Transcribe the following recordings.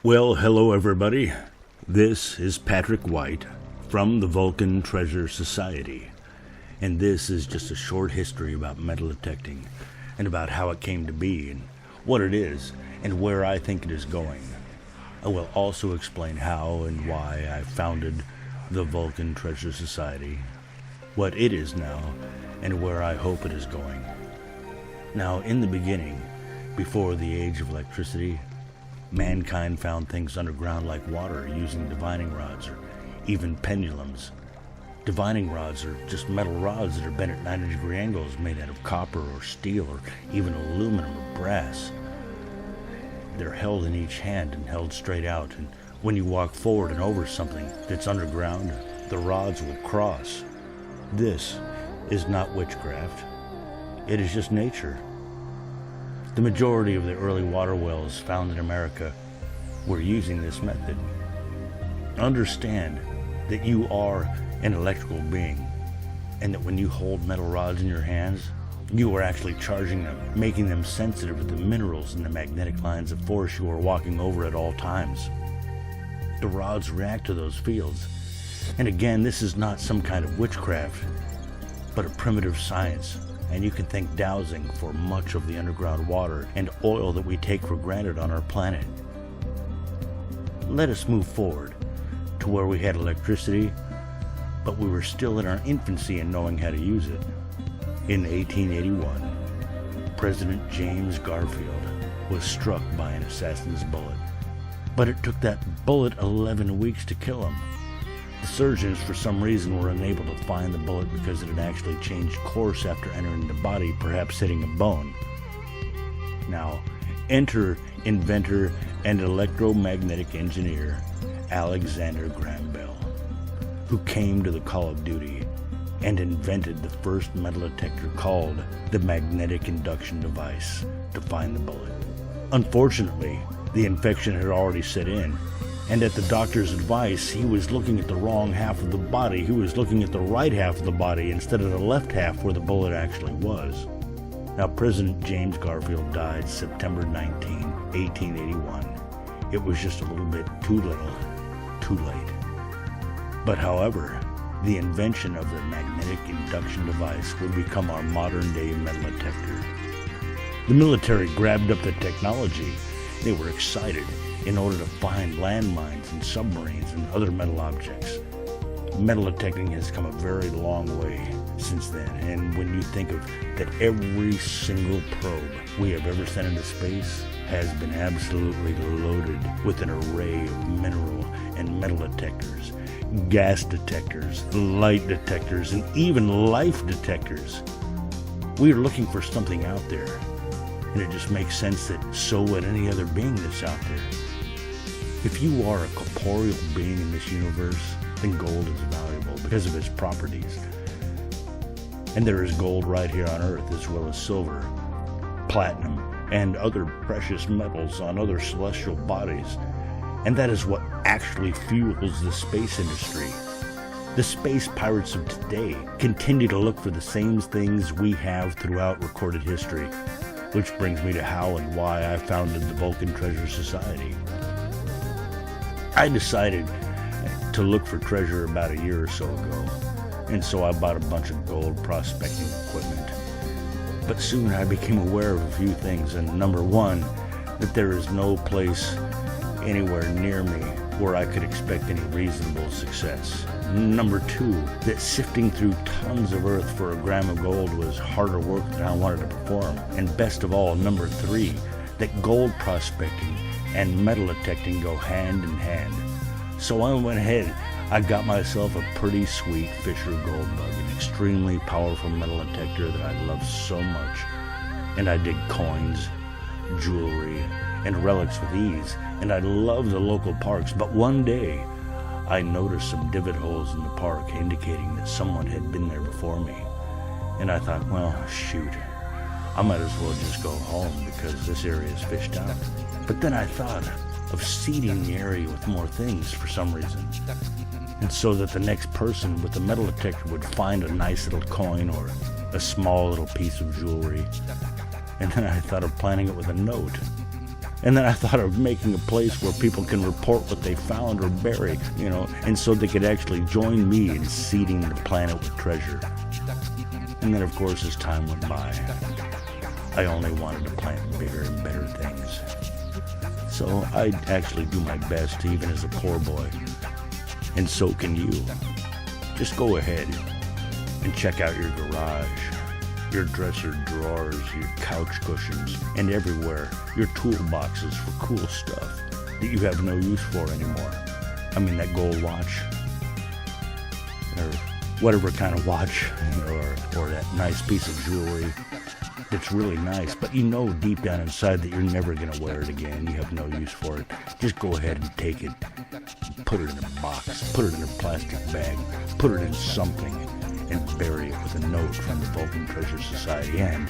Well, hello everybody. This is Patrick White from the Vulcan Treasure Society, and this is just a short history about metal detecting and about how it came to be and what it is and where I think it is going. I will also explain how and why I founded the Vulcan Treasure Society, what it is now, and where I hope it is going. Now, in the beginning, before the age of electricity, mankind found things underground like water using divining rods or even pendulums. Divining rods are just metal rods that are bent at 90-degree angles made out of copper or steel or even aluminum or brass. They're held in each hand and held straight out, and when you walk forward and over something that's underground, the rods will cross. This is not witchcraft. It is just nature. The majority of the early water wells found in America were using this method. Understand that you are an electrical being, and that when you hold metal rods in your hands, you are actually charging them, making them sensitive to the minerals and the magnetic lines of force you are walking over at all times. The rods react to those fields. And again, this is not some kind of witchcraft, but a primitive science. And you can thank dowsing for much of the underground water and oil that we take for granted on our planet. Let us move forward to where we had electricity, but we were still in our infancy in knowing how to use it. In 1881, President James Garfield was struck by an assassin's bullet. But it took that bullet 11 weeks to kill him. The surgeons, for some reason, were unable to find the bullet because it had actually changed course after entering the body, perhaps hitting a bone. Now, enter inventor and electromagnetic engineer Alexander Graham Bell, who came to the call of duty and invented the first metal detector called the magnetic induction device to find the bullet. Unfortunately, the infection had already set in, and at the doctor's advice, he was looking at the wrong half of the body. He was looking at the right half of the body instead of the left half where the bullet actually was. Now, President James Garfield died September 19, 1881. It was just a little bit too little, too late. But however, the invention of the magnetic induction device would become our modern-day metal detector. The military grabbed up the technology. They were excited in order to find landmines and submarines and other metal objects. Metal detecting has come a very long way since then, and when you think of that, every single probe we have ever sent into space has been absolutely loaded with an array of mineral and metal detectors, gas detectors, light detectors, and even life detectors. We are looking for something out there, and it just makes sense that so would any other being that's out there. If you are a corporeal being in this universe, then gold is valuable because of its properties. And there is gold right here on Earth, as well as silver, platinum, and other precious metals on other celestial bodies. And that is what actually fuels the space industry. The space pirates of today continue to look for the same things we have throughout recorded history, which brings me to how and why I founded the Vulcan Treasure Society. I decided to look for treasure about a year or so ago, and so I bought a bunch of gold prospecting equipment. But soon I became aware of a few things, and number one, that there is no place anywhere near me where I could expect any reasonable success. Number two, that sifting through tons of earth for a gram of gold was harder work than I wanted to perform. And best of all, number three, that gold prospecting and metal detecting go hand in hand. So I went ahead, I got myself a pretty sweet Fisher Gold Bug, an extremely powerful metal detector that I love so much. And I dig coins, jewelry, and relics with ease, and I love the local parks. But one day, I noticed some divot holes in the park indicating that someone had been there before me. And I thought, well, shoot, I might as well just go home because this area is fished out. But then I thought of seeding the area with more things for some reason. And so that the next person with the metal detector would find a nice little coin or a small little piece of jewelry. And then I thought of planning it with a note. And then I thought of making a place where people can report what they found or buried, and so they could actually join me in seeding the planet with treasure. And then, of course, as time went by, I only wanted to plant bigger and better things. So I'd actually do my best, even as a poor boy. And so can you. Just go ahead and check out your garage, your dresser drawers, your couch cushions, and everywhere, your toolboxes for cool stuff that you have no use for anymore. I mean, that gold watch, or whatever kind of watch, or that nice piece of jewelry that's really nice, but deep down inside that you're never going to wear it again. You have no use for it. Just go ahead and take it, put it in a box, put it in a plastic bag, put it in something, and bury it with a note from the Vulcan Treasure Society. And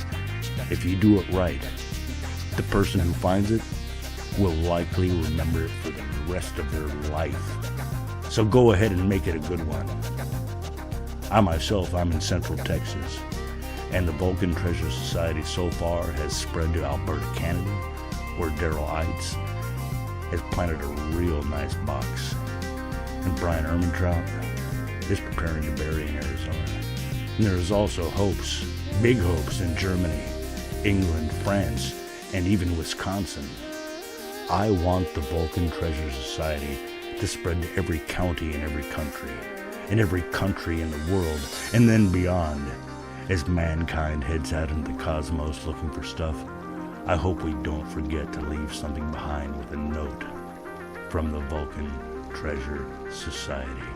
if you do it right, the person who finds it will likely remember it for the rest of their life. So go ahead and make it a good one. I'm in Central Texas, and the Vulcan Treasure Society so far has spread to Alberta, Canada, where Daryl Eitz has planted a real nice box, and Brian Ermintrout is preparing to bury in Arizona. And there is also hopes, big hopes, in Germany, England, France, and even Wisconsin. I want the Vulcan Treasure Society to spread to every county in every country in the world, and then beyond. As mankind heads out into the cosmos looking for stuff, I hope we don't forget to leave something behind with a note from the Vulcan Treasure Society.